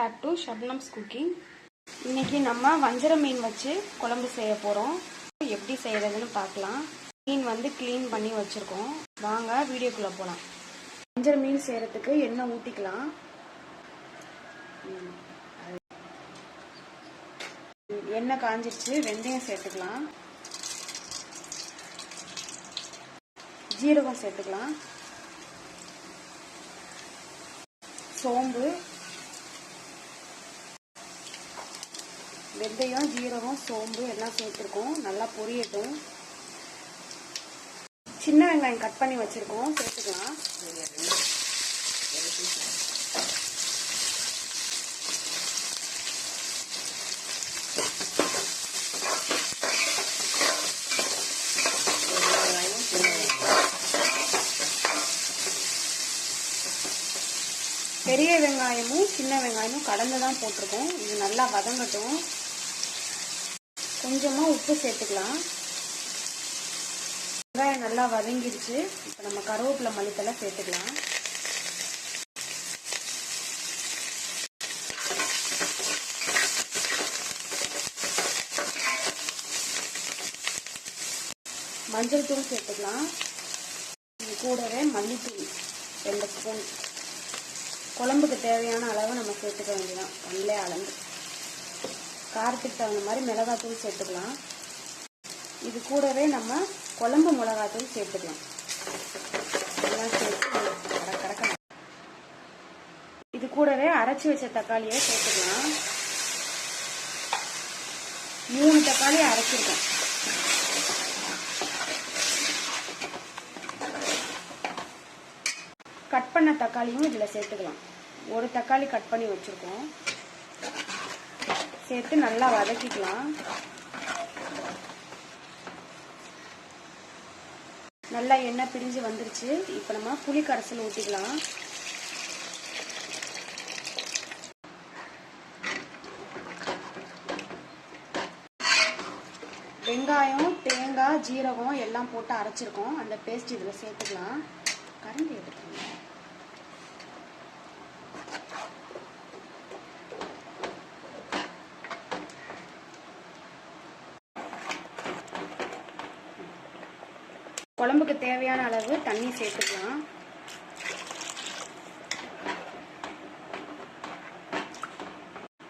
Back to Shabnam's cooking. இன்னைக்கு நம்ம வஞ்சர மீன் வச்சு குழம்பு செய்ய போகிறோம். எப்படி செய்யறதுன்னு பார்க்கலாம். மீன் க்ளீன் பண்ணி வச்சுருக்கோம். வாங்க வீடியோக்குள்ளே போகலாம். வஞ்சர மீன் செய்கிறதுக்கு எண்ணெய் ஊற்றிக்கலாம். எண்ணெய் காஞ்சிருச்சு. வெந்தயம் சேர்த்துக்கலாம், ஜீரகம் சேர்த்துக்கலாம், சோம்பு, வெந்தயம், ஜீரகம், சோம்பு எல்லாம் சேர்த்துருக்கோம். நல்லா பொரியட்டும். சின்ன வெங்காயம் கட் பண்ணி வச்சிருக்கோம், சேர்த்துக்கலாம். பெரிய வெங்காயமும் சின்ன வெங்காயமும் கலந்து தான் போட்டிருக்கோம். இது நல்லா வதங்கட்டும். கொஞ்சமாக உப்பு சேர்த்துக்கலாம். வெங்காயம் நல்லா வதங்கிடுச்சு. இப்போ நம்ம கருவேப்பிலை, மல்லித்தலை சேர்த்துக்கலாம். மஞ்சள் தூள் சேர்த்துக்கலாம். இது கூடவே மல்லித்தூள் 2 ஸ்பூன். குழம்புக்கு தேவையான அளவு நம்ம சேர்த்துக்க வேண்டியதான். கண்ணிலே அளந்து. காரத்துக்கு தகுந்த மாதிரி மிளகாத்தூள் சேர்த்துக்கலாம். இது கூடவே நம்ம குழம்பு மிளகாத்தூள் சேர்த்துக்கலாம். எல்லாம் சேர்த்து கறக்கணும். இது கூடவே அரைச்சி வச்ச தக்காளியை சேர்த்துக்கலாம். 3 தக்காளி அரைச்சிருக்கேன். கட் பண்ண தக்காளியும் இதில் சேர்த்துக்கலாம். 1 தக்காளி கட் பண்ணி வச்சுருக்கோம். சேர்த்து நல்லா வதக்கிக்கலாம். நல்லா எண்ணெய் பிரிஞ்சு வந்துருச்சு. இப்போ நம்ம புளி கரைசல் ஊற்றிக்கலாம். வெங்காயம், தேங்காய், ஜீரகம் எல்லாம் போட்டு அரைச்சிருக்கோம். அந்த பேஸ்ட் இதில் சேர்த்துக்கலாம். கரண்டி எடுத்துக்கலாம். குழம்புக்கு தேவையான அளவு தண்ணி சேர்த்துக்கலாம்.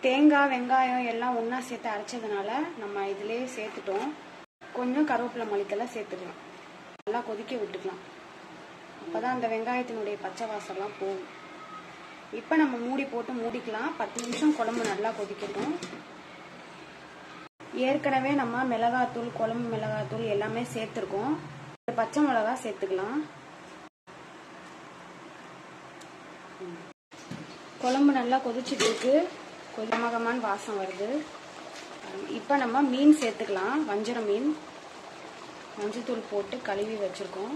தேங்காய், வெங்காயம் எல்லாம் ஒன்றா சேர்த்து அரைச்சதுனால நம்ம இதிலே சேர்த்துட்டோம். கொஞ்சம் கருவேப்பிலை, மல்லித்தலை சேர்த்துக்கலாம். நல்லா கொதிக்க விட்டுக்கலாம். அப்போதான் அந்த வெங்காயத்தினுடைய பச்சை வாசம்லாம் போகும். இப்போ நம்ம மூடி போட்டு மூடிக்கலாம். 10 நிமிஷம் குழம்பு நல்லா கொதிக்கட்டும். ஏற்கனவே நம்ம மிளகாத்தூள், குழம்பு மிளகாத்தூள் எல்லாமே சேர்த்துருக்கோம். பச்சை மிளகா சேர்த்துக்கலாம். குழம்பு நல்லா கொதிச்சுட்டு இருக்கு. கொஞ்சமாக வாசம் வருது. இப்போ நம்ம மீன் சேர்த்துக்கலாம். வஞ்சர மீன் மஞ்சத்தூள் போட்டு கழுவி வச்சிருக்கோம்.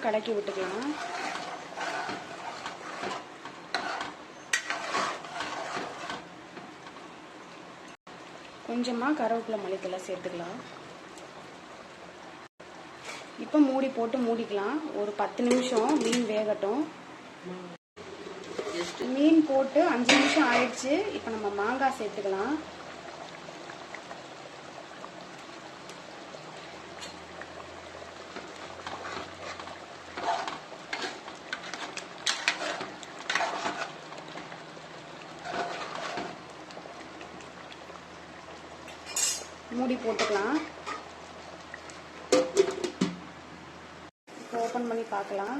கலக்கி விட்டுக்கலாம். கொஞ்சமா கருவேப்பிலை, மல்லித்தலை சேர்த்துக்கலாம். இப்போ மூடி போட்டு மூடிக்கலாம். ஒரு 10 நிமிஷம் மீன் வேகட்டும். மீன் போட்டு 5 நிமிஷம் ஆயிடுச்சு. இப்போ நம்ம மாங்காய் சேர்த்துக்கலாம். மூடி போட்டுக்கலாம். இப்போ ஓப்பன் பண்ணி பார்க்கலாம்.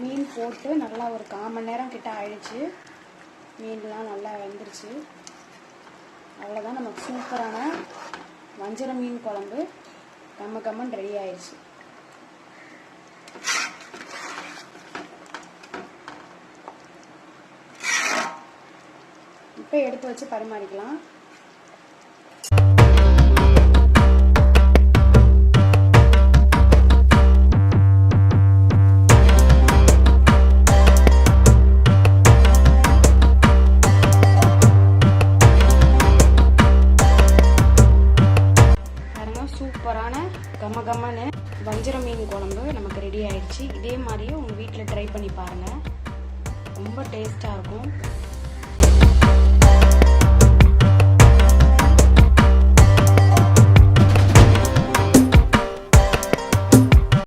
மீன் போட்டு நல்லா ஒரு 1/4 மணி நேரம் கிட்ட ஆயிடுச்சு. மீன்லாம் நல்லா வெந்துருச்சு. அவ்வளோதான், நமக்கு சூப்பரான வஞ்சர மீன் குழம்பு கம்மன் ரெடி ஆயிடுச்சு. இப்போ எடுத்து வச்சு பரிமாறிக்கலாம். சூப்பரான கமகமன்னு வஞ்சர மீன் குழம்பு நமக்கு ரெடி ஆயிடுச்சு. இதே மாதிரியே உங்கள் வீட்டில் ட்ரை பண்ணி பாருங்கள், ரொம்ப டேஸ்ட்டாக இருக்கும்.